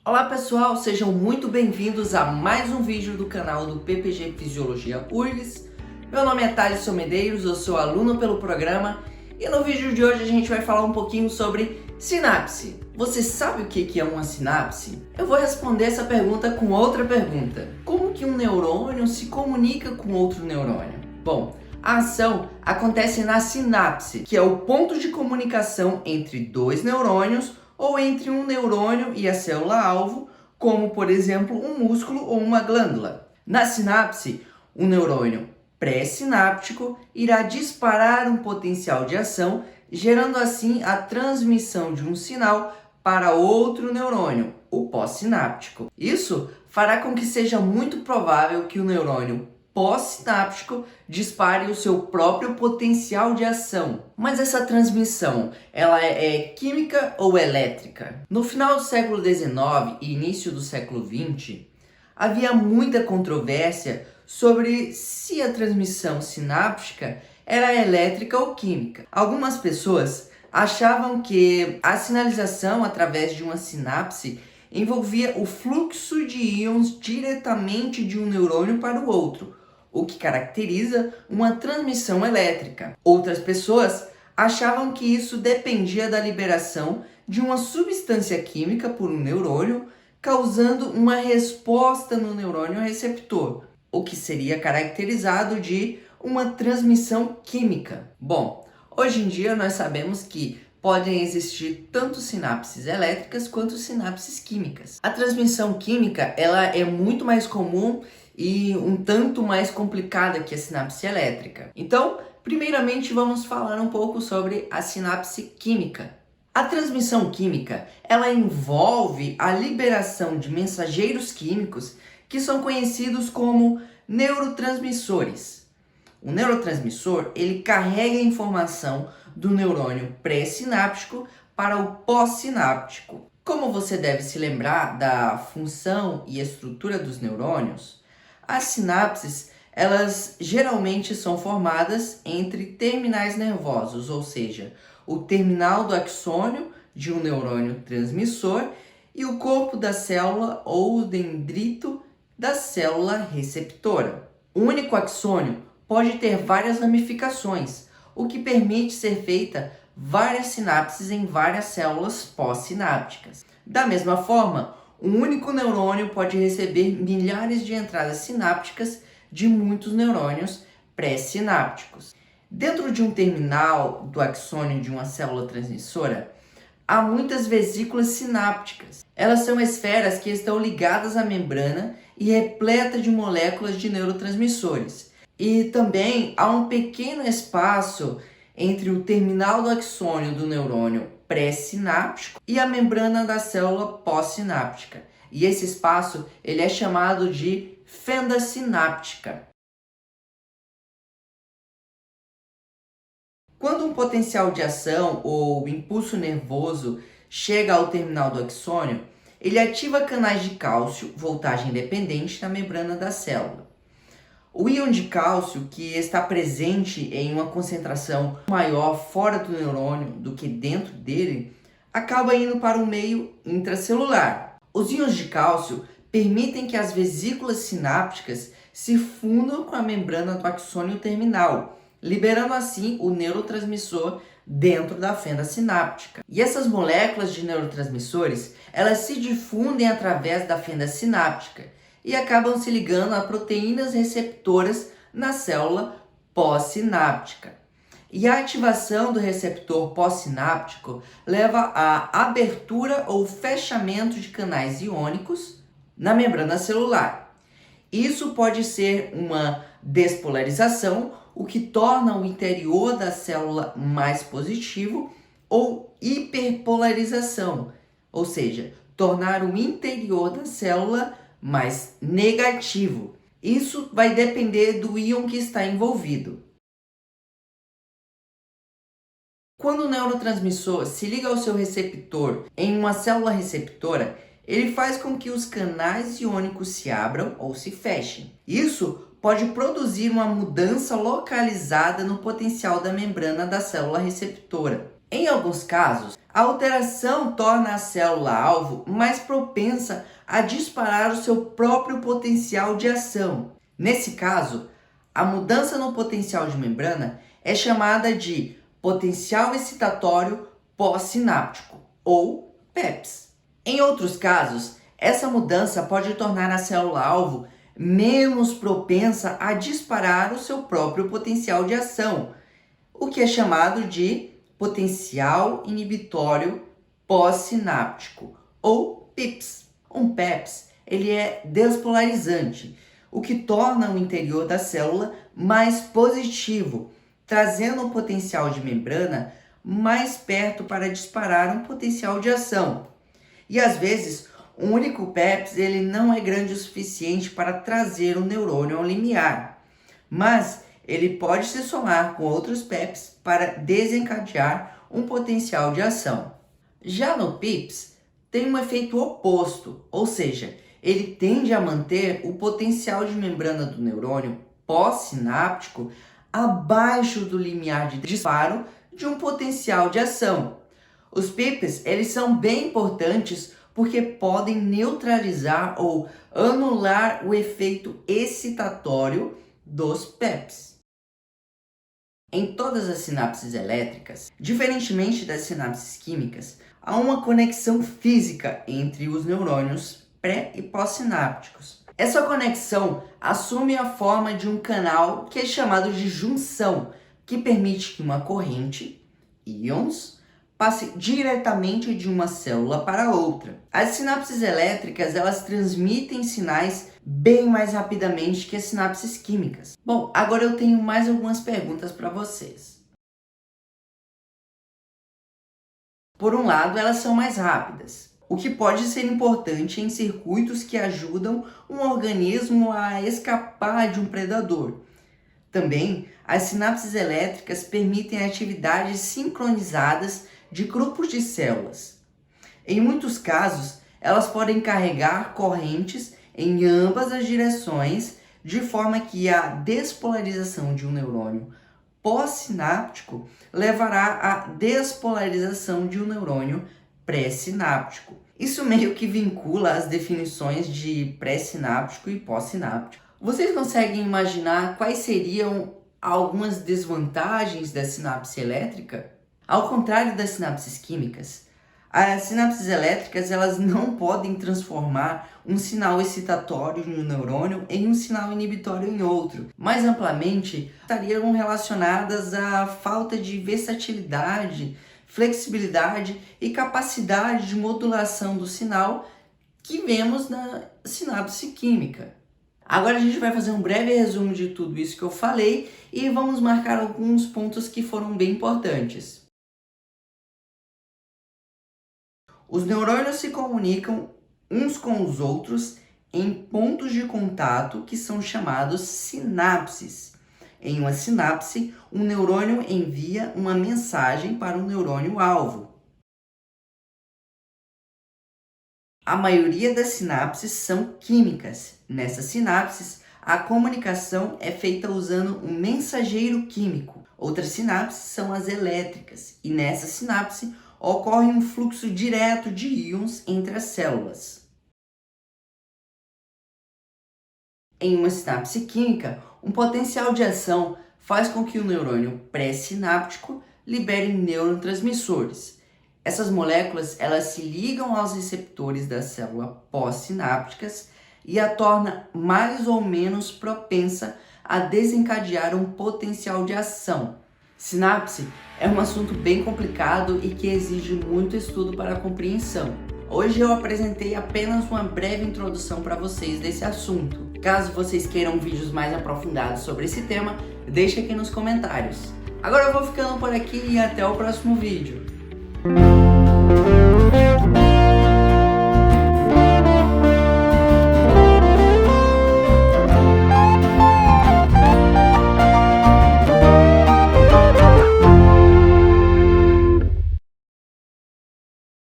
Olá pessoal, sejam muito bem-vindos a mais um vídeo do canal do PPG Fisiologia URGS. Meu nome é Thaleson Medeiros, eu sou aluno pelo programa e no vídeo de hoje a gente vai falar um pouquinho sobre sinapse. Você sabe o que é uma sinapse? Eu vou responder essa pergunta com outra pergunta. Como que um neurônio se comunica com outro neurônio? Bom, a ação acontece na sinapse, que é o ponto de comunicação entre dois neurônios ou entre um neurônio e a célula-alvo, como por exemplo um músculo ou uma glândula. Na sinapse, o neurônio pré-sináptico irá disparar um potencial de ação, gerando assim a transmissão de um sinal para outro neurônio, o pós-sináptico. Isso fará com que seja muito provável que o neurônio pós-sináptico dispare o seu próprio potencial de ação. Mas essa transmissão, ela é química ou elétrica? No final do século XIX e início do século XX, havia muita controvérsia sobre se a transmissão sináptica era elétrica ou química. Algumas pessoas achavam que a sinalização através de uma sinapse envolvia o fluxo de íons diretamente de um neurônio para o outro, o que caracteriza uma transmissão elétrica. Outras pessoas achavam que isso dependia da liberação de uma substância química por um neurônio, causando uma resposta no neurônio receptor, o que seria caracterizado de uma transmissão química. Bom, hoje em dia nós sabemos que podem existir tanto sinapses elétricas quanto sinapses químicas. A transmissão química, ela é muito mais comum e um tanto mais complicada que a sinapse elétrica. Então, primeiramente vamos falar um pouco sobre a sinapse química. A transmissão química, ela envolve a liberação de mensageiros químicos que são conhecidos como neurotransmissores. O neurotransmissor, ele carrega a informação do neurônio pré-sináptico para o pós-sináptico. Como você deve se lembrar da função e estrutura dos neurônios, as sinapses, elas geralmente são formadas entre terminais nervosos, ou seja, o terminal do axônio de um neurônio transmissor e o corpo da célula ou o dendrito da célula receptora. O único axônio pode ter várias ramificações, o que permite ser feita várias sinapses em várias células pós-sinápticas. Da mesma forma, um único neurônio pode receber milhares de entradas sinápticas de muitos neurônios pré-sinápticos. Dentro de um terminal do axônio de uma célula transmissora, há muitas vesículas sinápticas. Elas são esferas que estão ligadas à membrana e repletas de moléculas de neurotransmissores. E também há um pequeno espaço entre o terminal do axônio do neurônio pré-sináptico e a membrana da célula pós-sináptica. E esse espaço ele é chamado de fenda sináptica. Quando um potencial de ação ou impulso nervoso chega ao terminal do axônio, ele ativa canais de cálcio, voltagem dependente, na membrana da célula. O íon de cálcio, que está presente em uma concentração maior fora do neurônio do que dentro dele, acaba indo para o meio intracelular. Os íons de cálcio permitem que as vesículas sinápticas se fundam com a membrana do axônio terminal, liberando assim o neurotransmissor dentro da fenda sináptica. E essas moléculas de neurotransmissores, elas se difundem através da fenda sináptica e acabam se ligando a proteínas receptoras na célula pós-sináptica. E a ativação do receptor pós-sináptico leva à abertura ou fechamento de canais iônicos na membrana celular. Isso pode ser uma despolarização, o que torna o interior da célula mais positivo, ou hiperpolarização, ou seja, tornar o interior da célula mais negativo. Isso vai depender do íon que está envolvido. Quando o neurotransmissor se liga ao seu receptor em uma célula receptora, ele faz com que os canais iônicos se abram ou se fechem. Isso pode produzir uma mudança localizada no potencial da membrana da célula receptora. Em alguns casos, a alteração torna a célula-alvo mais propensa a disparar o seu próprio potencial de ação. Nesse caso, a mudança no potencial de membrana é chamada de potencial excitatório pós-sináptico, ou PEPS. Em outros casos, essa mudança pode tornar a célula-alvo menos propensa a disparar o seu próprio potencial de ação, o que é chamado de potencial inibitório pós-sináptico, ou PIPS. Um PEPS ele é despolarizante, o que torna o interior da célula mais positivo, trazendo o potencial de membrana mais perto para disparar um potencial de ação. E às vezes, um único PEPS ele não é grande o suficiente para trazer o neurônio ao limiar, mas ele pode se somar com outros PEPs para desencadear um potencial de ação. Já no PIPS, tem um efeito oposto, ou seja, ele tende a manter o potencial de membrana do neurônio pós-sináptico abaixo do limiar de disparo de um potencial de ação. Os PIPs eles são bem importantes porque podem neutralizar ou anular o efeito excitatório dos PEPs. Em todas as sinapses elétricas, diferentemente das sinapses químicas, há uma conexão física entre os neurônios pré- e pós-sinápticos. Essa conexão assume a forma de um canal que é chamado de junção, que permite que uma corrente, íons, passe diretamente de uma célula para outra. As sinapses elétricas, elas transmitem sinais bem mais rapidamente que as sinapses químicas. Bom, agora eu tenho mais algumas perguntas para vocês. Por um lado, elas são mais rápidas, o que pode ser importante em circuitos que ajudam um organismo a escapar de um predador. Também, as sinapses elétricas permitem atividades sincronizadas de grupos de células. Em muitos casos, elas podem carregar correntes em ambas as direções, de forma que a despolarização de um neurônio pós-sináptico levará à despolarização de um neurônio pré-sináptico. Isso meio que vincula as definições de pré-sináptico e pós-sináptico. Vocês conseguem imaginar quais seriam algumas desvantagens da sinapse elétrica? Ao contrário das sinapses químicas, as sinapses elétricas elas não podem transformar um sinal excitatório em um neurônio em um sinal inibitório em outro. Mais amplamente, estariam relacionadas à falta de versatilidade, flexibilidade e capacidade de modulação do sinal que vemos na sinapse química. Agora a gente vai fazer um breve resumo de tudo isso que eu falei e vamos marcar alguns pontos que foram bem importantes. Os neurônios se comunicam uns com os outros em pontos de contato que são chamados sinapses. Em uma sinapse, um neurônio envia uma mensagem para o neurônio-alvo. A maioria das sinapses são químicas. Nessas sinapses, a comunicação é feita usando um mensageiro químico. Outras sinapses são as elétricas, e nessa sinapse ocorre um fluxo direto de íons entre as células. Em uma sinapse química, um potencial de ação faz com que o neurônio pré-sináptico libere neurotransmissores. Essas moléculas elas se ligam aos receptores da célula pós-sinápticas e a torna mais ou menos propensa a desencadear um potencial de ação. Sinapse é um assunto bem complicado e que exige muito estudo para a compreensão. Hoje eu apresentei apenas uma breve introdução para vocês desse assunto. Caso vocês queiram vídeos mais aprofundados sobre esse tema, deixe aqui nos comentários. Agora eu vou ficando por aqui e até o próximo vídeo.